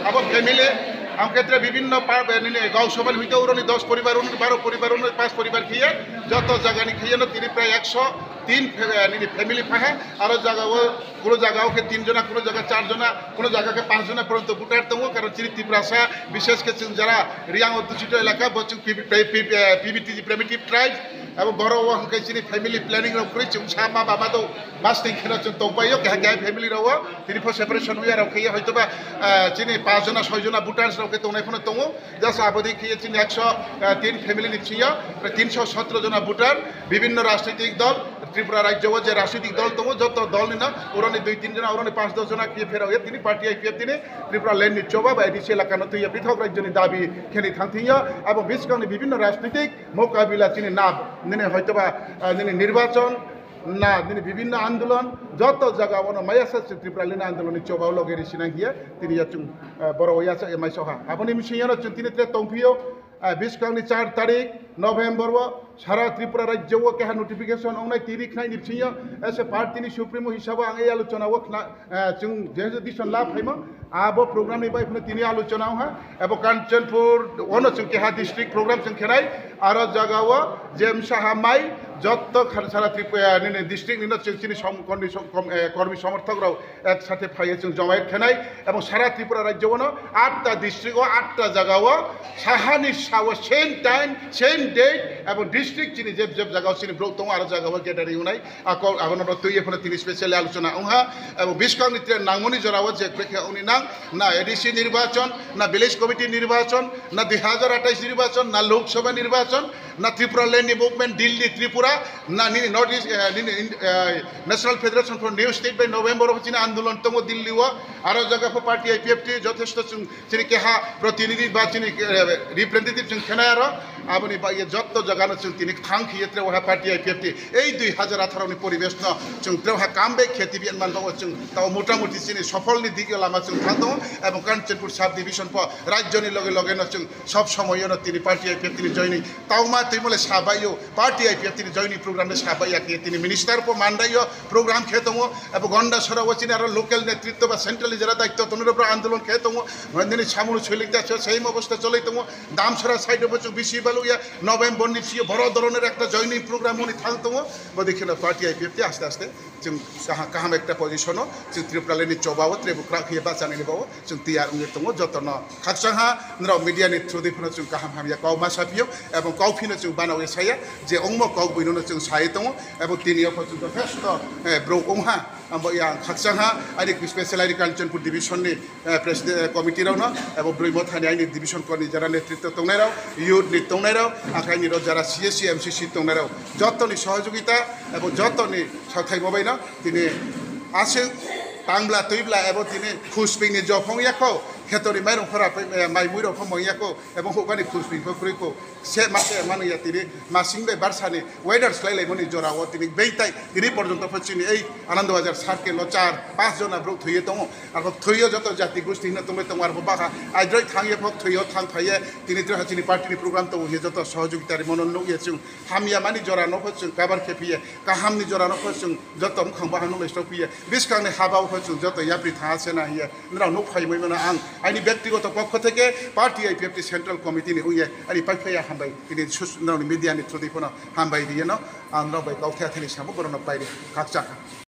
अब फैमिली आम क्षेत्र विभिन्न गाँव सभा हईते उन्होंने 10 परिवार 12 परिवार 5 परिवार खिए जो जगह खिए तीन प्राय 103 फैमिली फाहे और जगह কোনো জায়গাও 3 जना কোনো জায়গা 4 जना কোনো জায়গাকে 5 जना পর্যন্ত ভোটার দো কারণ চিনি ত্রিপুরাসা বিশেষ করে যারা রিয়াং অধ্যুষিত এলাকা বচুং পিবিটি প্রিমিটিভ ট্রাইব এবং বড় হংকে চিনি ফ্যামিলি প্ল্যানিং রকরি চুং সামা বাবা দো মাস্টিং খেলা চুং তবাইও কে ফ্যামিলি রও তিনি ফর সেপারেশন হইয়া রখাইয়া হয়তোবা চিনি 5 जना 6 जना ভোটারস রকে তোনাই ফোন দো জাস্ট আবদি খিয়ে চিনি 103 ফ্যামিলি নিছিয়া প্রায় 317 जना ভোটার বিভিন্ন রাজনৈতিক দল त्रिपुरा राज्य जो राजनीतिक दल दो जो दल ना उन्होंने 2-3 जना उन्होंने 5-10 जना किए फेर तीन पार्टी आईपीएफ तीन त्रिपुरा लैंड चौबा एडिसी एलाका तुई पृथक राज्य दाबी खेली थांथिया और बिस्कंग विभिन्न राजनीतिक मोकाबिला चिनी नाब निने हयतोबा निर्वाचन ना विभिन्न आंदोलन जो जगह मायासा त्रिपुरा लैंड आंदोलन चौबा लगे रिसिना हिया तीन बड़ एमाइसहा अपनी मिसिया तीन तंफियो 4 तारीख नवेम्बर सारा त्रिपुरा राज्य क्या नोटिफिकेशन औना तिरिख नाई निपसिया ऐसे पार्टी सुप्रीमो हिसाब आगे आलोचना जेदिशन लाभ है आब प्रोग्राम निबाई तीन आलोचना एवं कांचनपुर वन क्या डिस्ट्रिक्ट प्रोग्राम खेनाई और जगह जेम साहा माई যত সারা ত্রিপুরা ডিস্ট্রিক্ট কর্মী সমর্থকরা একসাথে ফাইয়ে জমায়েত খেনাই এবং সারা ত্রিপুরা রাজ্য 8টা ডিস্ট্রিক্ট ও 8টা জায়গাও সাহানি সেম টাইম সেম ডেট এবং ডিস্ট্রিক্ট চিনি যে জায়গাও চিনি ব্রৌতম আর জায়গাও গেটারি উনাই এখন তুই এখন তিনি স্পেশালি আলোচনা উহা এবং বিস্কাং নীতির নাংমনি জরাও যে প্রেক্ষে উনি নাং না এডিসি নির্বাচন না ভিলেজ কমিটি নির্বাচন না 2028 নির্বাচন না লোকসভা নির্বাচন না ত্রিপুরা ল্যান্ড মুভমেন্ট দিল্লি ত্রিপুরা ना north east national federation for new state by November चिनी आंदोलन तंग दिल्ली और जगह पार्टी आईपीएफ टी यथेष्ट चिनी क्या प्रतिनिधि चिनी रिप्रेजेंटेटिव खेनायार आबनी जत जगह तीन थांग खिए वह पार्टी आईपीएफ टी 2018 परिवेश वह काम बे खेती भी मान ताव मोटामुटी चिनी सफल दिखे लामा थांग और कांचनपुर सब डिविशन राज्य लगे लगे सब समय तीन पार्टी आईपीएफ टी जॉइनिंग तावमा तुमले साबाइयो party IPFT joining programme साबाइया किए तीन मिनिस्टार पर मानदाइयो प्रोग्राम खेतों और गंडा सरा चिनी और लोकल नेतृत्व सेंट्रल जरा दायित्व तनुर आंदोलन खेतों दिन सामुल छलिक सेम अवस्था चलते दाम सरा साइड बच्चों बेसि बालुया नवेम्बर निश्चित बड़ धरনের একটা জয়নিং প্রোগ্রাম উনি থাকতো দেখি না পার্টি আইপিএফ আস্তে আস্তে जों काहाम एक पजिशन जों त्रिपुरा लैंड चौबाव त्रिपुरा खिए बाचाने निबाव जों तैयार दङ जतन खाकसाहा नराव मीडियानि थ्रुदैफोरनो जों काहाम हामिया कावमा साफियो एवं कावफिनो जों बानावे साया जे अंगम काव बैनो जों साय दङ एवं तिनियाव जों जथेष्ट ब्रौकमहा या खाकसाहा आरो स्पेशल आइडि कांचनपुर डिविजननि प्रेसिडेंट कमिटि रावनो एवं ब्रह्मथानि आइनि डिविजन करनि जरा नेतृत्व दंनायराव युथनि दंनायराव आखाइनि जरा सीएससी एमसीसी दंनायराव जतनि सहयोगिता एवं जतनि साथाय मबाइना তিনি আসে বাংলা তৈবলা এবং তিনি খুশপিংনি জফংয়াখো खेतरी माइरंफोरा माइ मुइरंफोर मैयाखौ एवं हौगानि खुसबिखौ से मासे मानैया तिनि मासिंबाय बारसानि वेदार स्लाइलायमोनि जराव तिनि बेइताय तिनि पर्यन्त फचिनि एई आनंद बाजार सार्केल 4-5 जना ब्रौ थैयो दङ आरो थैयो जत जाति गोष्ठी हिना तंबाय दङ आरो बाहा आइद्राय थांयो फक थैयो थांफायो तिनि द्रहाचिनि पार्टीनि प्रोग्राम तो हे जत सहयोगितारि मनन नगि जों हामिया मानि जरा न फचों गाबार खेफियो गाहामनि जरा न फचों जत मखांबा हांनो लेस्टाव फैयो बिसखांनि हाबाव फचों जत याब्रि थासेना हिया नराव न फायमैमोना आं आइनि व्यक्तिगत पक्ष থেকে पार्टी आईपीएफ सेंट्रल कमिटी हुए आरि पाइफाया हामबाय दिनै मिडियानि थ्रुदैफोरनो हामबाय दियो न आं नबाय गावथाया थेनि सामो गरन बायदि खाकसा